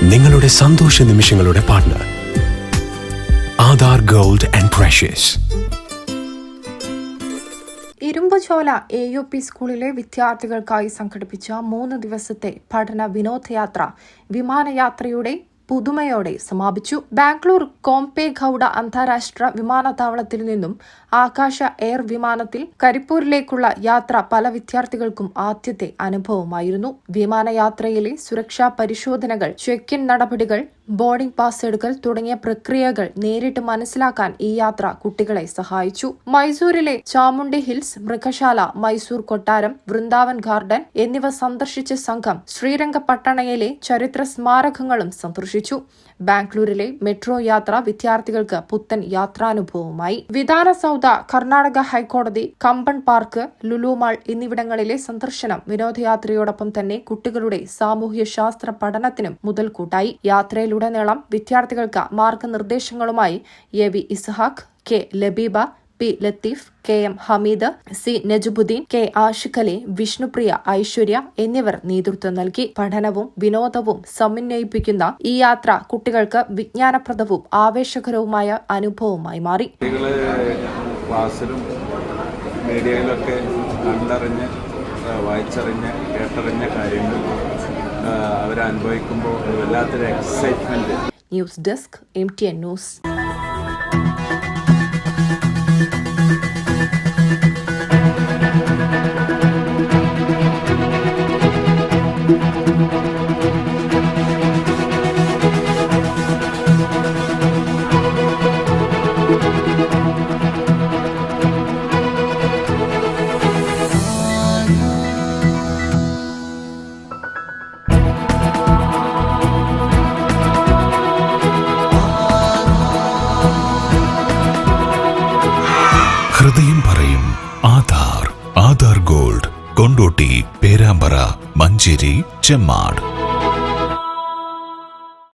നിങ്ങളുടെ സന്തോഷ നിമിഷങ്ങളുടെ partner Aadhar gold and precious. Irumpuchola AUP സ്കൂളിലെ വിദ്യാർത്ഥികൾക്കായി സംഘടിപ്പിച്ച 3 ദിവസത്തെ പഠന വിനോദയാത്ര വിമാനയാത്രയുടെ പുതുമയോടെ സമാപിച്ചു. ബാംഗ്ലൂർ കോംപേഗൌഡ അന്താരാഷ്ട്ര വിമാനത്താവളത്തിൽ നിന്നും ആകാശ എയർ വിമാനത്തിൽ കരിപ്പൂരിലേക്കുള്ള യാത്ര പല വിദ്യാർത്ഥികൾക്കും ആദ്യത്തെ അനുഭവമായിരുന്നു. വിമാനയാത്രയിലെ സുരക്ഷാ പരിശോധനകൾ, ചെക്ക് ഇൻ നടപടികൾ, ബോർഡിംഗ് പാസ് എടുക്കൽ തുടങ്ങിയ പ്രക്രിയകൾ നേരിട്ട് മനസ്സിലാക്കാൻ ഈ യാത്ര കുട്ടികളെ സഹായിച്ചു. മൈസൂരിലെ ചാമുണ്ഡി ഹിൽസ്, മൃഗശാല, മൈസൂർ കൊട്ടാരം, വൃന്ദാവൻ ഗാർഡൻ എന്നിവ സന്ദർശിച്ച സംഘം ശ്രീരംഗപട്ടണയിലെ ചരിത്ര സ്മാരകങ്ങളും സന്ദർശിച്ചു. ബാംഗ്ലൂരിലെ മെട്രോ യാത്ര വിദ്യാർത്ഥികൾക്ക് പുത്തൻ യാത്രാനുഭവമായി. വിധാനസൗധ, കർണാടക ഹൈക്കോടതി, കമ്പൺ പാർക്ക്, ലുലു മാൾ എന്നിവിടങ്ങളിലെ സന്ദർശനം വിനോദയാത്രയോടൊപ്പം തന്നെ കുട്ടികളുടെ സാമൂഹ്യ ശാസ്ത്ര പഠനത്തിനും മുതൽക്കൂട്ടായി. യാത്രയിലുടനീളം വിദ്യാർത്ഥികൾക്ക് മാർഗനിർദ്ദേശങ്ങളുമായി AV Ishaq, K Labeeba, P Latheef, KM Hameed, C Najubuddin, K Ashiq Ali, Vishnupriya, Aishwarya എന്നിവർ നേതൃത്വം നൽകി. പഠനവും വിനോദവും സമന്വയിപ്പിക്കുന്ന ഈ യാത്ര കുട്ടികൾക്ക് വിജ്ഞാനപ്രദവും ആവേശകരവുമായ അനുഭവമായി മാറി. ക്ലാസ്സിലും മീഡിയയിലൊക്കെ കണ്ടറിഞ്ഞ് വായിച്ചറിഞ്ഞ് കേട്ടറിഞ്ഞ കാര്യങ്ങൾ അവരനുഭവിക്കുമ്പോൾ വല്ലാത്തൊരു excitement. News desk MTN news. ഹൃദയം പറയും ആധാർ ഗോൾഡ്. കൊണ്ടോട്ടി, പേരാമ്പ്ര, മഞ്ചേരി, ചെമ്മാട്.